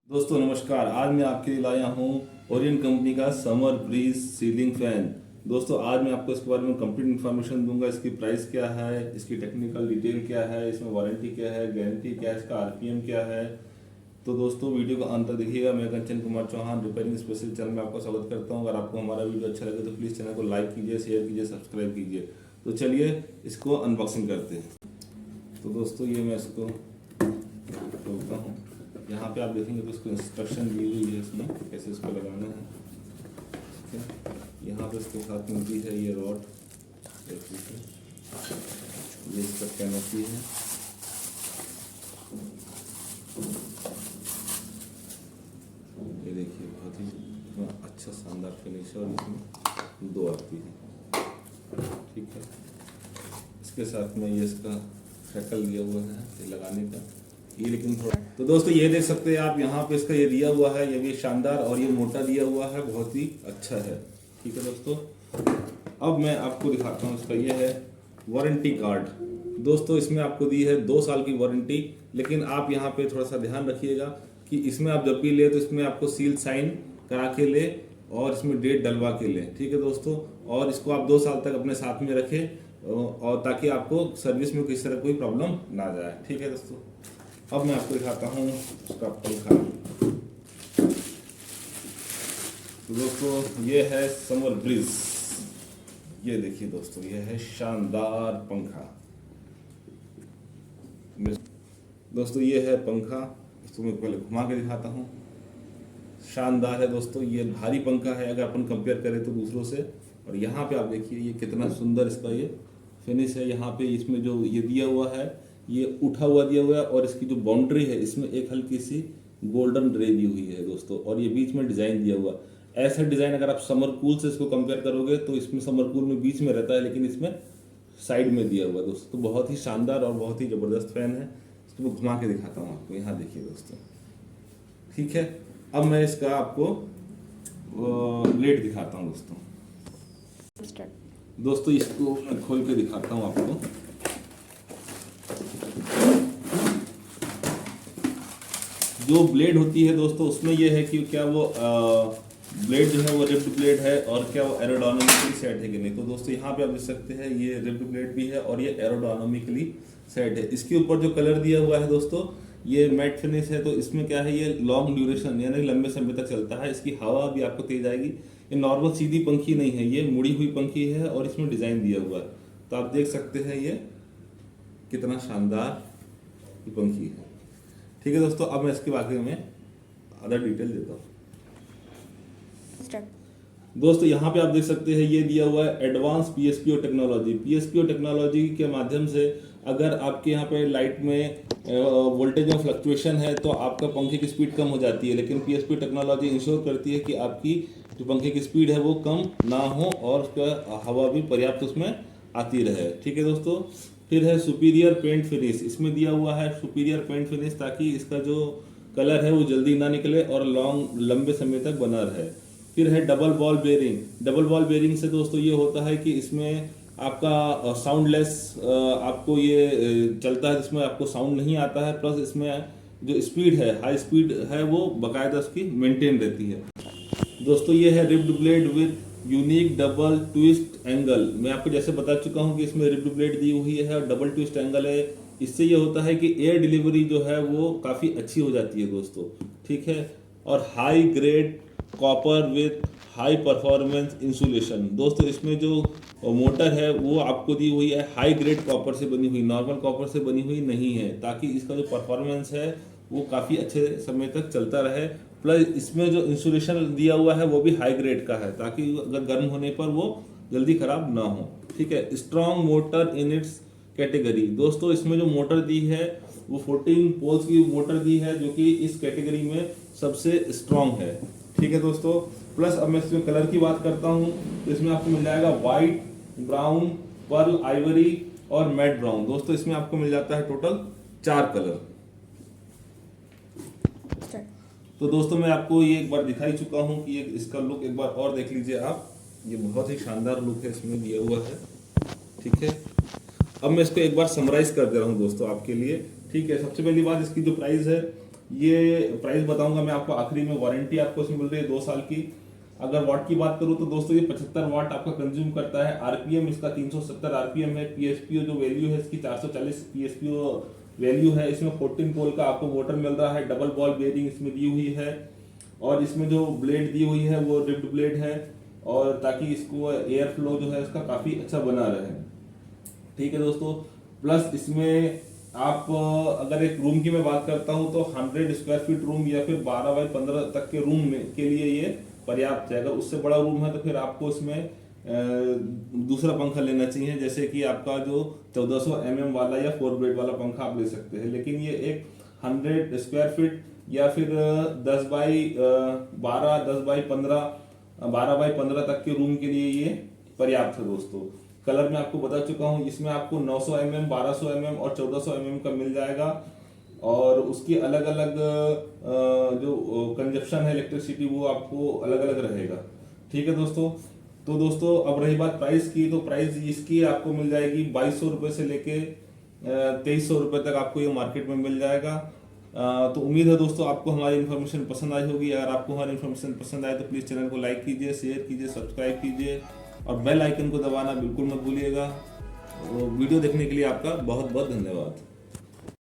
दोस्तों नमस्कार। आज मैं आपके लिए लाया हूँ ओरियन कंपनी का समर ब्रीज सीलिंग फैन। दोस्तों आज मैं आपको इसके बारे में कंप्लीट इन्फॉर्मेशन दूंगा। इसकी प्राइस क्या है, इसकी टेक्निकल डिटेल क्या है, इसमें वारंटी क्या है, गारंटी क्या है, इसका आरपीएम क्या है। तो दोस्तों वीडियो को अंत तक देखिएगा। मैं Kanchan Kumar Chauhan repairing special channel में आपका स्वागत करता हूँ। अगर आपको हमारा वीडियो अच्छा लगे तो प्लीज़ चैनल को लाइक कीजिए, शेयर कीजिए, सब्सक्राइब कीजिए। तो चलिए इसको अनबॉक्सिंग करते हैं। तो दोस्तों ये मैं इसको खोलता हूँ। यहाँ पे आप देखेंगे तो इसको इंस्ट्रक्शन दी हुई है इसमें कैसे इसको लगाना है। ठीक है, यहाँ पे इसके साथ मिलती है ये रॉड, ये इसका कैनोपी है। ये देखिए बहुत ही अच्छा शानदार फिनिश है और इसमें दो आती है। ठीक है, इसके साथ में ये इसका हैकल दिया हुआ है ये लगाने का। ये लेकिन तो दोस्तों ये देख सकते हैं आप, यहाँ पे इसका ये दिया हुआ है, ये भी शानदार और ये मोटा दिया हुआ है, बहुत ही अच्छा है। ठीक है दोस्तों, अब मैं आपको दिखाता हूँ इसका ये है वारंटी कार्ड। दोस्तों इसमें आपको दी है 2 साल की वारंटी, लेकिन आप यहाँ पे थोड़ा सा ध्यान रखिएगा कि इसमें आप जब भी ले तो इसमें आपको सील साइन करा के ले और इसमें डेट डलवा के ले। ठीक है दोस्तों, और इसको आप 2 साल तक अपने साथ में रखें और ताकि आपको सर्विस में किसी तरह कोई प्रॉब्लम ना जाए। ठीक है दोस्तों, अब मैं आपको दिखाता हूँ उसका पंखा। तो दोस्तों ये है समर ब्रीज। ये देखिए दोस्तों, ये है शानदार पंखा। दोस्तों ये है पंखा, इसको मैं पहले घुमा के दिखाता हूँ। शानदार है दोस्तों, ये भारी पंखा है अगर अपन कंपेयर करें तो दूसरों से। और यहाँ पे आप देखिए ये कितना सुंदर इसका ये फिनिश है। यहाँ पे इसमें जो ये दिया हुआ है ये उठा हुआ दिया हुआ है और इसकी जो बाउंड्री है इसमें एक हल्की सी गोल्डन रे दी हुई है दोस्तों, और ये बीच में डिजाइन दिया हुआ। ऐसा डिजाइन अगर आप समर कूल से इसको कंपेयर करोगे तो इसमें समर कूल में बीच में रहता है, लेकिन इसमें साइड में दिया हुआ दोस्तों। तो बहुत ही शानदार और बहुत ही जबरदस्त फैन है। इसको मैं घुमा के दिखाता हूँ आपको। यहाँ देखिए दोस्तों। ठीक है, अब मैं इसका आपको ब्लेड दिखाता हूँ दोस्तों। दोस्तों इसको मैं खोल के दिखाता हूँ आपको। जो ब्लेड होती है दोस्तों उसमें यह है कि क्या वो ब्लेड जो है वो रिब्ड ब्लेड है और क्या वो एरोडायनामिकली सेट है कि नहीं। तो दोस्तों यहाँ पे आप देख सकते हैं ये रिब्ड ब्लेड भी है और ये एरोडायनामिकली सेट है। इसके ऊपर जो कलर दिया हुआ है दोस्तों ये मैट फिनिश है। तो इसमें क्या है, ये लॉन्ग ड्यूरेशन यानी लंबे समय तक चलता है। इसकी हवा भी आपको तेज आएगी। ये नॉर्मल सीधी पंखी नहीं है, ये मुड़ी हुई पंखी है और इसमें डिजाइन दिया हुआ है। तो आप देख सकते हैं ये कितना शानदार ये पंखी है। ठीक है दोस्तों, अब मैं इसके बारे में अदर डिटेल देता हूँ। दोस्तों यहाँ पे आप देख सकते हैं ये दिया हुआ है एडवांस पीएसपीओ टेक्नोलॉजी। पीएसपीओ टेक्नोलॉजी के माध्यम से अगर आपके यहाँ पे लाइट में वोल्टेज में फ्लक्चुएशन है तो आपका पंखे की स्पीड कम हो जाती है, लेकिन पीएसपीओ टेक्नोलॉजी इंश्योर करती है कि आपकी जो पंखे की स्पीड है वो कम ना हो और उसका हवा भी पर्याप्त उसमें आती रहे। ठीक है दोस्तों, फिर है सुपीरियर पेंट फिनिश। इसमें दिया हुआ है सुपीरियर पेंट फिनिश ताकि इसका जो कलर है वो जल्दी ना निकले और लंबे समय तक बना रहे। फिर है double ball bearing. Double ball bearing से दोस्तों ये होता है कि इसमें आपका साउंडलेस आपको ये चलता है, जिसमें आपको साउंड नहीं आता है। प्लस इसमें जो स्पीड है हाई स्पीड है वो बाकायदा उसकी मेंटेन रहती है। दोस्तों ये है ribbed blade with unique double twist angle. मैं आपको जैसे बता चुका हूँ कि इसमें रिब्ड ब्लेड दी हुई है और डबल ट्विस्ट एंगल है। इससे ये होता है कि एयर डिलीवरी जो है वो काफ़ी अच्छी हो जाती है दोस्तों। ठीक है, और high grade copper with high performance insulation. दोस्तों इसमें जो मोटर है वो आपको दी हुई है हाई ग्रेड कॉपर से बनी हुई, नॉर्मल कॉपर से बनी हुई नहीं है, ताकि इसका जो परफॉर्मेंस है वो काफ़ी अच्छे समय तक चलता रहे। प्लस इसमें जो इंसुलेशन दिया हुआ है वो भी हाई ग्रेड का है ताकि अगर गर्म होने पर वो जल्दी खराब ना हो। ठीक है, strong motor in its category. दोस्तों इसमें जो मोटर दी है वो 14 पोल्स की मोटर दी है जो कि इस कैटेगरी में सबसे स्ट्रॉन्ग है। ठीक है दोस्तों, प्लस अब मैं इसमें कलर की बात करता हूँ तो इसमें आपको मिल जाएगा वाइट, ब्राउन, पर्ल आइवरी और मैट ब्राउन। दोस्तों इसमें आपको मिल जाता है टोटल 4 कलर। तो दोस्तों मैं आपको ये एक बार दिखा ही चुका हूँ कि ये इसका लुक एक बार और देख लीजिए आप। ये बहुत ही शानदार लुक है इसमें दिया हुआ है। ठीक है, अब मैं इसको एक बार समराइज कर दे रहा हूँ दोस्तों आपके लिए। ठीक है, सबसे पहली बात इसकी जो प्राइस है ये प्राइस बताऊंगा मैं आपको आखिरी में। वारंटी आपको इसमें मिल रही है 2 साल की। अगर वाट की बात करूं तो दोस्तों ये 75 वाट आपका कंज्यूम करता है। आरपीएम इसका 370 आरपीएम है। पीएसपीओ जो वैल्यू है इसकी 440 पीएसपीओ वैल्यू है। इसमें 14 पोल का आपको मोटर मिल रहा है। डबल बॉल बेयरिंग इसमें दी हुई है और इसमें जो ब्लेड दी हुई है वो रिब्ड ब्लेड है, और ताकि इसको एयर फ्लो जो है इसका काफी अच्छा बना रहे। ठीक है दोस्तों, प्लस इसमें आप अगर एक रूम की मैं बात करता हूं तो 100 स्क्वायर फीट रूम या फिर 12 बाई 15 तक के रूम में के लिए ये पर्याप्त है। अगर उससे बड़ा रूम है तो फिर आपको इसमें दूसरा पंखा लेना चाहिए, जैसे कि आपका जो 1400 mm वाला या 4 ब्लेड वाला पंखा आप ले सकते हैं। लेकिन ये एक 100 स्क्वायर फीट या फिर 10 बाई 12, 10 बाई 15, 12 बाई 15 तक के रूम के लिए ये पर्याप्त है दोस्तों। कलर मैं आपको बता चुका हूँ, इसमें आपको 900 mm, 1200 mm और 1400 mm का मिल जाएगा, और उसकी अलग अलग जो कंजप्शन है इलेक्ट्रिसिटी वो आपको अलग अलग रहेगा। ठीक है दोस्तों, तो दोस्तों अब रही बात प्राइस की, तो प्राइस इसकी आपको मिल जाएगी 2200 रुपये से लेके 2300 रुपये तक आपको ये मार्केट में मिल जाएगा। तो उम्मीद है दोस्तों आपको हमारी इन्फॉर्मेशन पसंद आई होगी। अगर आपको हमारी इन्फॉर्मेशन पसंद आए तो प्लीज़ चैनल को लाइक कीजिए, शेयर कीजिए, सब्सक्राइब कीजिए और बेल आइकन को दबाना बिल्कुल मत भूलिएगा। वीडियो देखने के लिए आपका बहुत बहुत धन्यवाद।